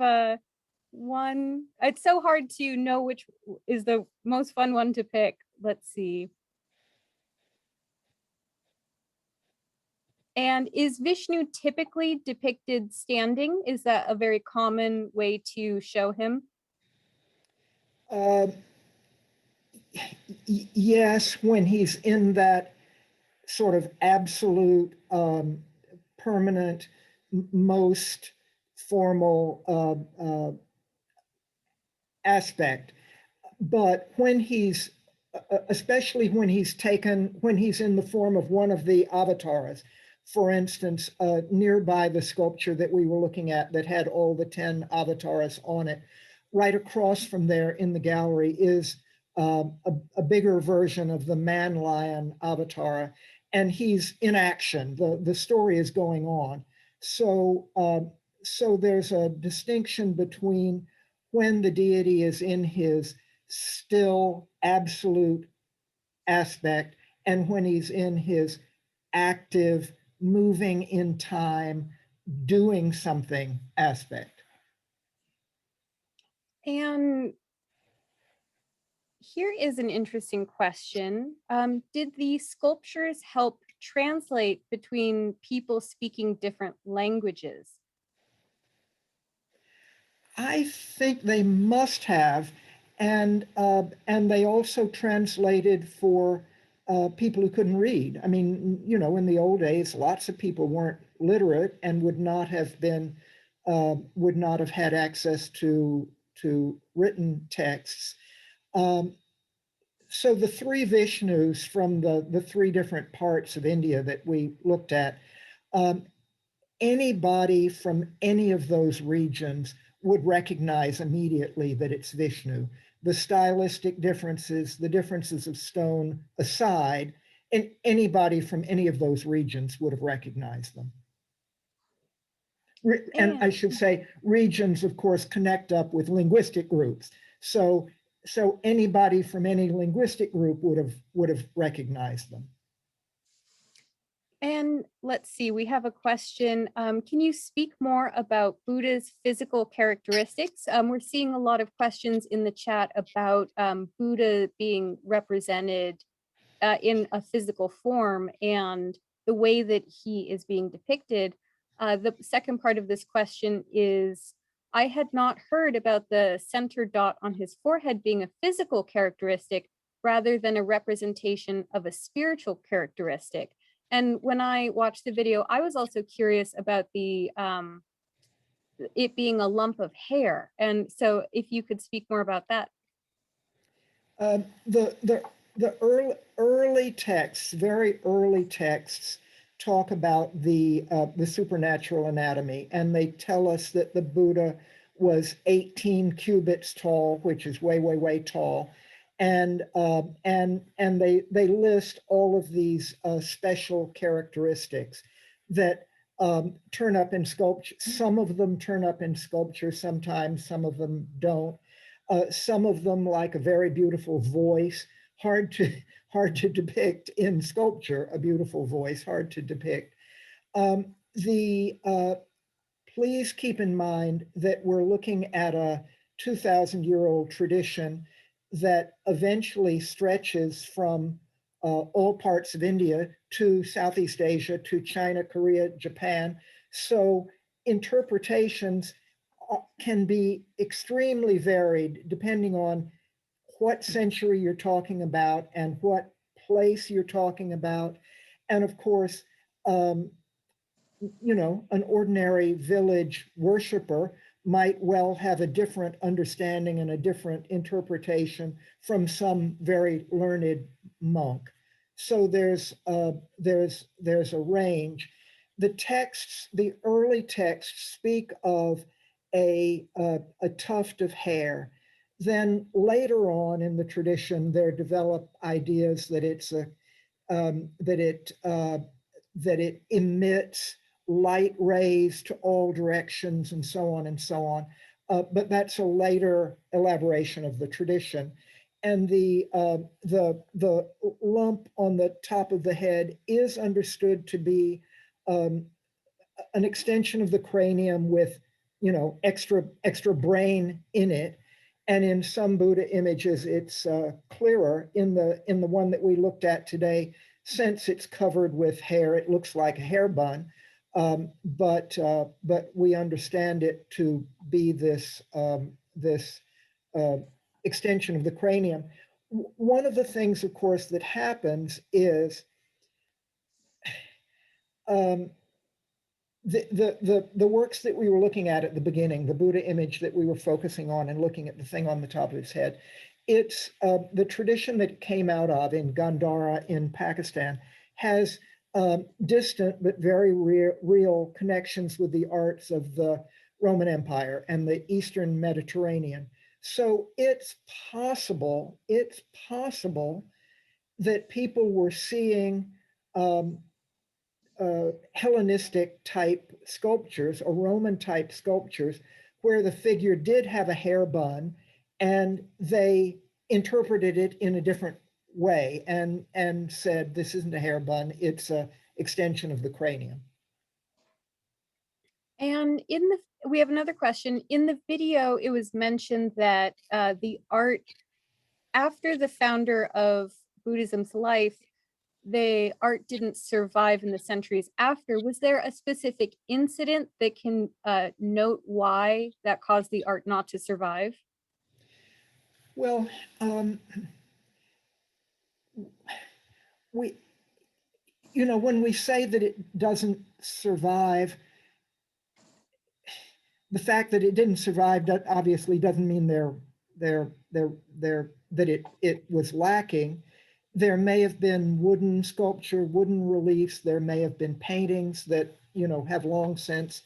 one. It's so hard to know which is the most fun one to pick. Let's see. And is Vishnu typically depicted standing? Is that a very common way to show him? Yes, when he's in that sort of absolute, permanent, most formal aspect. but when he's, especially when he's in the form of one of the avatars, for instance, nearby the sculpture that we were looking at that had all the 10 avatars on it, right across from there in the gallery is a bigger version of the man lion avatar, and he's in action. The story is going on. So, so there's a distinction between when the deity is in his still absolute aspect and when he's in his active, moving in time, doing something aspect. And here is an interesting question. Did the sculptures help translate between people speaking different languages? I think they must have, and they also translated for people who couldn't read. I mean, you know, in the old days, lots of people weren't literate and would not have had access to written texts. So the three Vishnus from the three different parts of India that we looked at, anybody from any of those regions would recognize immediately that it's Vishnu. The stylistic differences, the differences of stone aside, and anybody from any of those regions would have recognized them. And I should say, regions, of course, connect up with linguistic groups. So anybody from any linguistic group would have recognized them. And let's see, we have a question. Can you speak more about Buddha's physical characteristics? We're seeing a lot of questions in the chat about Buddha being represented in a physical form and the way that he is being depicted. The second part of this question is, I had not heard about the center dot on his forehead being a physical characteristic rather than a representation of a spiritual characteristic. And when I watched the video, I was also curious about the it being a lump of hair. And so if you could speak more about that. The early texts, very early texts, talk about the supernatural anatomy, and they tell us that the Buddha was 18 cubits tall, which is way, way, way tall. And they list all of these special characteristics that turn up in sculpture. Some of them turn up in sculpture sometimes, some of them don't. Some of them, like a very beautiful voice, hard to depict in sculpture, a beautiful voice, hard to depict. Please keep in mind that we're looking at a 2,000-year-old tradition that eventually stretches from all parts of India to Southeast Asia, to China, Korea, Japan. So interpretations can be extremely varied depending on what century you're talking about and what place you're talking about. And of course, you know, an ordinary village worshiper might well have a different understanding and a different interpretation from some very learned monk. So there's a range. The texts, the early texts, speak of a tuft of hair. Then later on in the tradition, there develop ideas that it's a that it emits light rays to all directions and so on and so on. But that's a later elaboration of the tradition. And the lump on the top of the head is understood to be an extension of the cranium with, you know, extra brain in it. And in some Buddha images, it's clearer. In the one that we looked at today, since it's covered with hair, it looks like a hair bun. But we understand it to be this extension of the cranium. One of the things, of course, that happens is the works that we were looking at the beginning, the Buddha image that we were focusing on and looking at the thing on the top of his head, it's the tradition that came out of in Gandhara in Pakistan has distant but very real connections with the arts of the Roman Empire and the Eastern Mediterranean. So it's possible that people were seeing Hellenistic type sculptures or Roman type sculptures where the figure did have a hair bun and they interpreted it in a different way and said, this isn't a hair bun, it's an extension of the cranium. And we have another question. In the video, it was mentioned that the art, after the founder of Buddhism's life, the art didn't survive in the centuries after. Was there a specific incident that can note why that caused the art not to survive? Well, when we say that it doesn't survive, the fact that it didn't survive obviously doesn't mean that it was lacking. There may have been wooden sculpture, wooden reliefs. There may have been paintings that have long since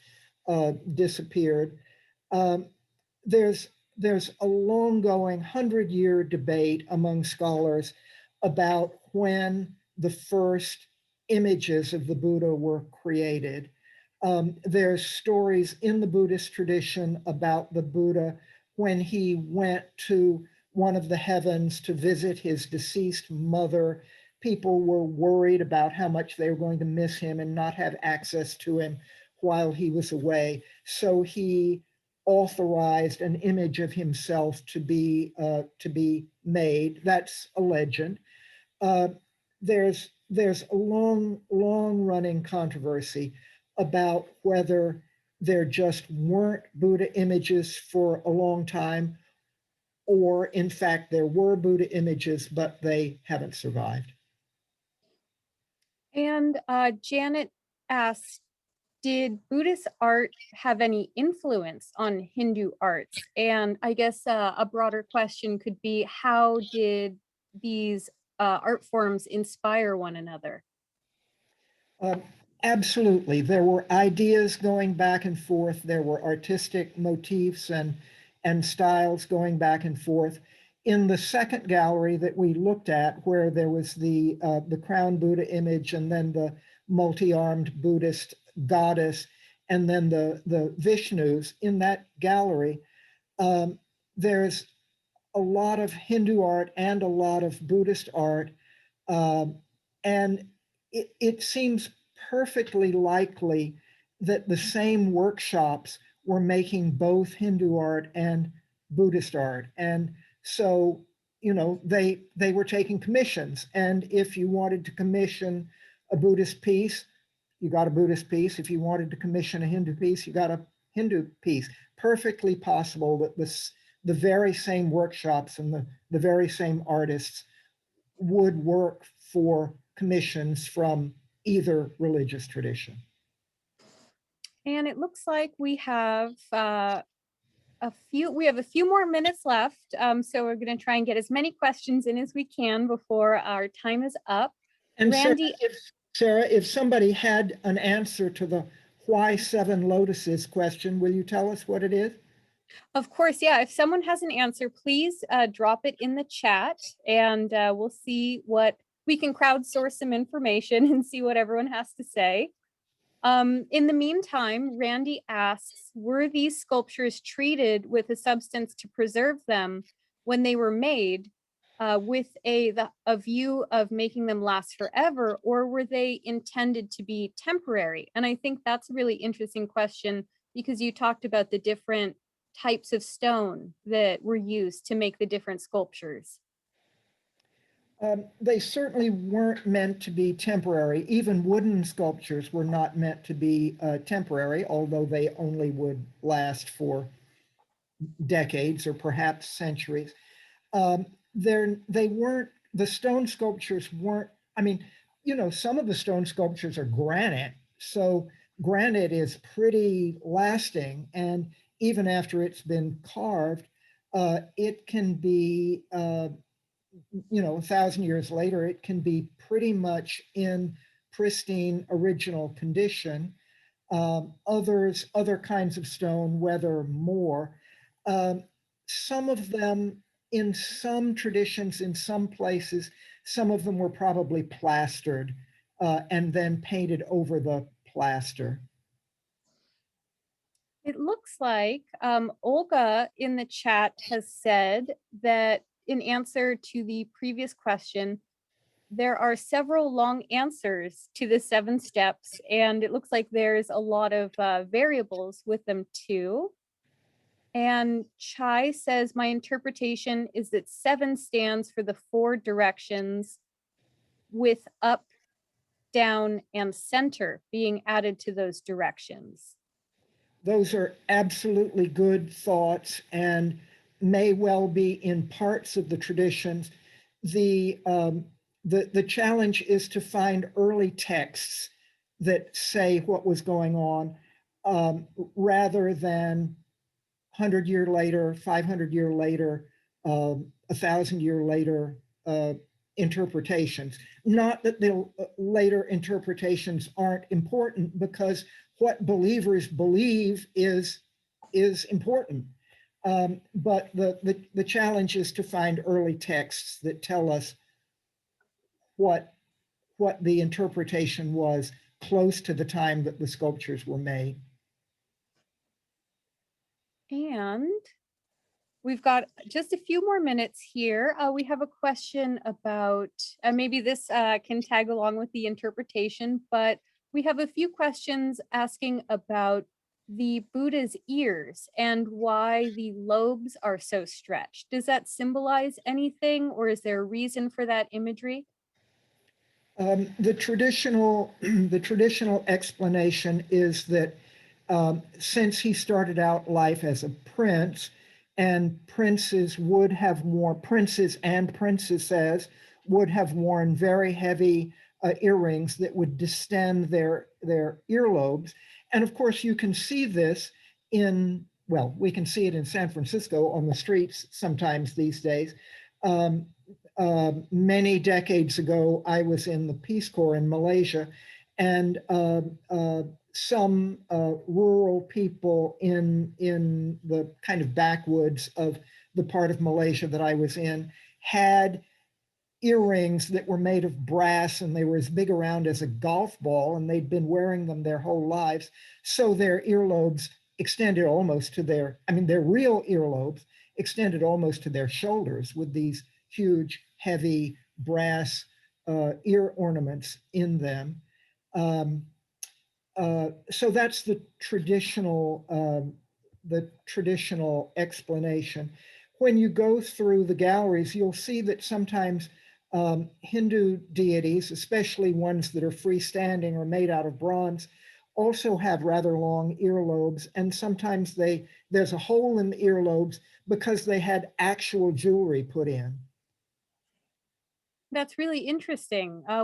disappeared. There's a long-going 100-year debate among scholars about when the first images of the Buddha were created. There's stories in the Buddhist tradition about the Buddha when he went to one of the heavens to visit his deceased mother. People were worried about how much they were going to miss him and not have access to him while he was away. So he authorized an image of himself to be made. That's a legend. There's a long running controversy about whether there just weren't Buddha images for a long time, or in fact there were Buddha images, but they haven't survived. And Janet asked, did Buddhist art have any influence on Hindu arts? And I guess a broader question could be, how did these art forms inspire one another? Absolutely. There were ideas going back and forth. There were artistic motifs and styles going back and forth. In the second gallery that we looked at, where there was the crown Buddha image and then the multi-armed Buddhist goddess and then the Vishnus, in that gallery, there's a lot of Hindu art and a lot of Buddhist art. And it seems perfectly likely that the same workshops were making both Hindu art and Buddhist art. And so, they were taking commissions. And if you wanted to commission a Buddhist piece, you got a Buddhist piece. If you wanted to commission a Hindu piece, you got a Hindu piece. Perfectly possible that the very same workshops and the very same artists would work for commissions from either religious tradition. And it looks like we have a few more minutes left. So we're going to try and get as many questions in as we can before our time is up. And Randy, Sarah, if somebody had an answer to the why 7 lotuses question, will you tell us what it is? of course, yeah. If someone has an answer, please drop it in the chat, and we'll see what we can crowdsource some information and see what everyone has to say. In the meantime, Randy asks, were these sculptures treated with a substance to preserve them when they were made with a view of making them last forever, or were they intended to be temporary? And I think that's a really interesting question, because you talked about the different types of stone that were used to make the different sculptures. They certainly weren't meant to be temporary. Even wooden sculptures were not meant to be temporary, although they only would last for decades or perhaps centuries. The stone sculptures weren't, some of the stone sculptures are granite. So granite is pretty lasting. And even after it's been carved, it can be, 1,000 years later, it can be pretty much in pristine original condition. Other kinds of stone, weather more. Some of them, in some traditions, in some places, some of them were probably plastered and then painted over the plaster. It looks like Olga in the chat has said that in answer to the previous question, there are several long answers to the 7 steps, and it looks like there's a lot of variables with them too. And Chai says, my interpretation is that 7 stands for the 4 directions, with up, down, and center being added to those directions. Those are absolutely good thoughts and may well be in parts of the traditions. The challenge is to find early texts that say what was going on, rather than 100-year later, 500-year later, 1,000-year later interpretations. Not that the later interpretations aren't important, because what believers believe is important. But the challenge is to find early texts that tell us what the interpretation was close to the time that the sculptures were made. And we've got just a few more minutes here. We have a question about, maybe this can tag along with the interpretation, but we have a few questions asking about the Buddha's ears and why the lobes are so stretched. Does that symbolize anything, or is there a reason for that imagery? The traditional explanation is that since he started out life as a prince, and princes and princesses would have worn very heavy earrings that would distend their earlobes. And of course, you can see this we can see it in San Francisco on the streets sometimes these days. Many decades ago, I was in the Peace Corps in Malaysia, and some rural people in the kind of backwoods of the part of Malaysia that I was in had earrings that were made of brass, and they were as big around as a golf ball, and they'd been wearing them their whole lives. So their earlobes extended almost to their real earlobes extended almost to their shoulders, with these huge, heavy brass ear ornaments in them. So that's the traditional explanation. When you go through the galleries, you'll see that sometimes Hindu deities, especially ones that are freestanding or made out of bronze, also have rather long earlobes, and sometimes there's a hole in the earlobes because they had actual jewelry put in. That's really interesting. I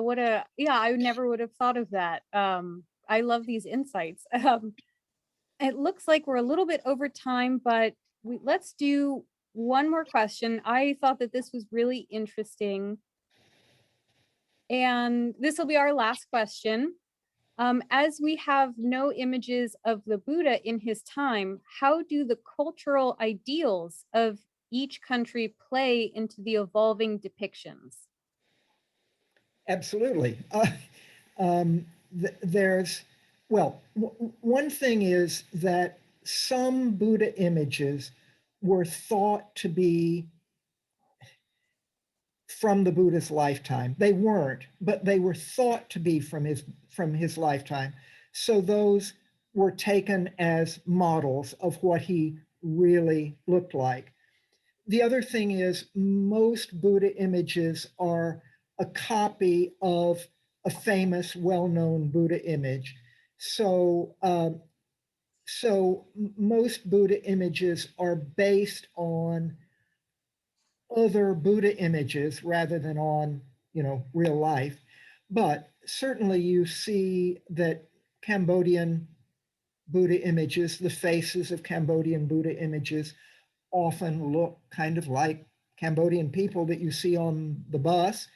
never would have thought of that. I love these insights. It looks like we're a little bit over time, but let's do one more question. I thought that this was really interesting. And this will be our last question. As we have no images of the Buddha in his time, how do the cultural ideals of each country play into the evolving depictions? Absolutely. One thing is that some Buddha images were thought to be from the Buddha's lifetime. They weren't, but they were thought to be from his lifetime. So those were taken as models of what he really looked like. The other thing is, most Buddha images are a copy of a famous, well-known Buddha image. So most Buddha images are based on other Buddha images rather than on, real life. But certainly you see that Cambodian Buddha images, the faces of Cambodian Buddha images, often look kind of like Cambodian people that you see on the bus.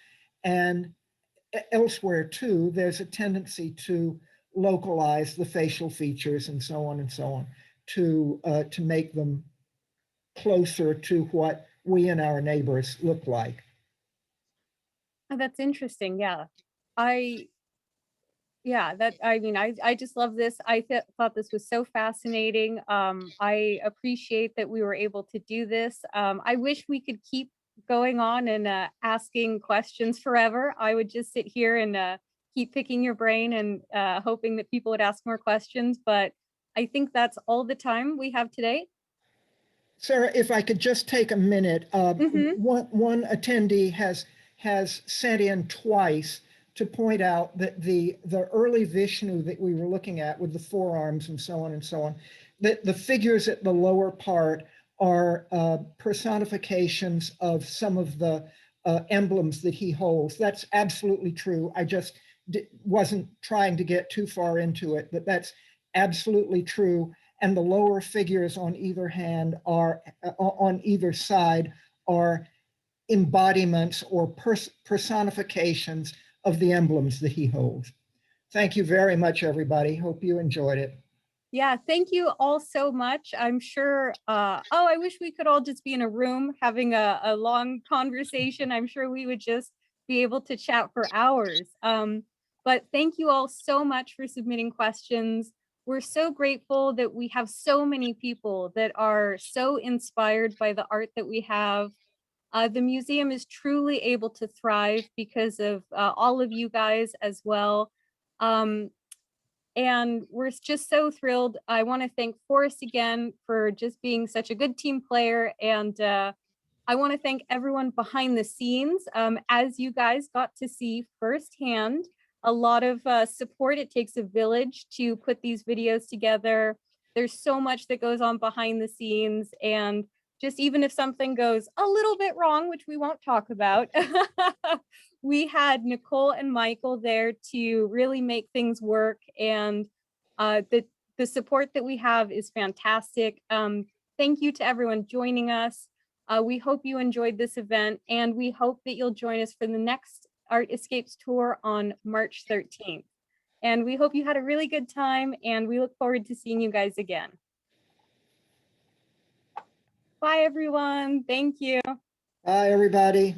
And elsewhere too, there's a tendency to localize the facial features and so on and so on to make them closer to what we and our neighbors look like. Oh, that's interesting. Yeah. I just love this. I thought this was so fascinating. I appreciate that we were able to do this. I wish we could keep going on and asking questions forever. I would just sit here and keep picking your brain and hoping that people would ask more questions, but I think that's all the time we have today. Sarah, if I could just take a minute, one attendee has sent in twice to point out that the early Vishnu that we were looking at with the forearms and so on, that the figures at the lower part are personifications of some of the emblems that he holds. That's absolutely true. I just wasn't trying to get too far into it, but that's absolutely true. And the lower figures on either hand are, on either side, are embodiments or personifications of the emblems that he holds. Thank you very much, everybody. Hope you enjoyed it. Yeah, thank you all so much. I'm sure, I wish we could all just be in a room having a long conversation. I'm sure we would just be able to chat for hours. But thank you all so much for submitting questions. We're so grateful that we have so many people that are so inspired by the art that we have. The museum is truly able to thrive because of all of you guys as well. And we're just so thrilled. I want to thank Forrest again for just being such a good team player. And I want to thank everyone behind the scenes. As you guys got to see firsthand, a lot of support. It takes a village to put these videos together. There's so much that goes on behind the scenes. And just even if something goes a little bit wrong, which we won't talk about, we had Nicole and Michael there to really make things work. And the support that we have is fantastic. Thank you to everyone joining us. We hope you enjoyed this event, and we hope that you'll join us for the next Art Escapes tour on March 13th. And we hope you had a really good time, and we look forward to seeing you guys again. Bye, everyone. Thank you. Bye, everybody.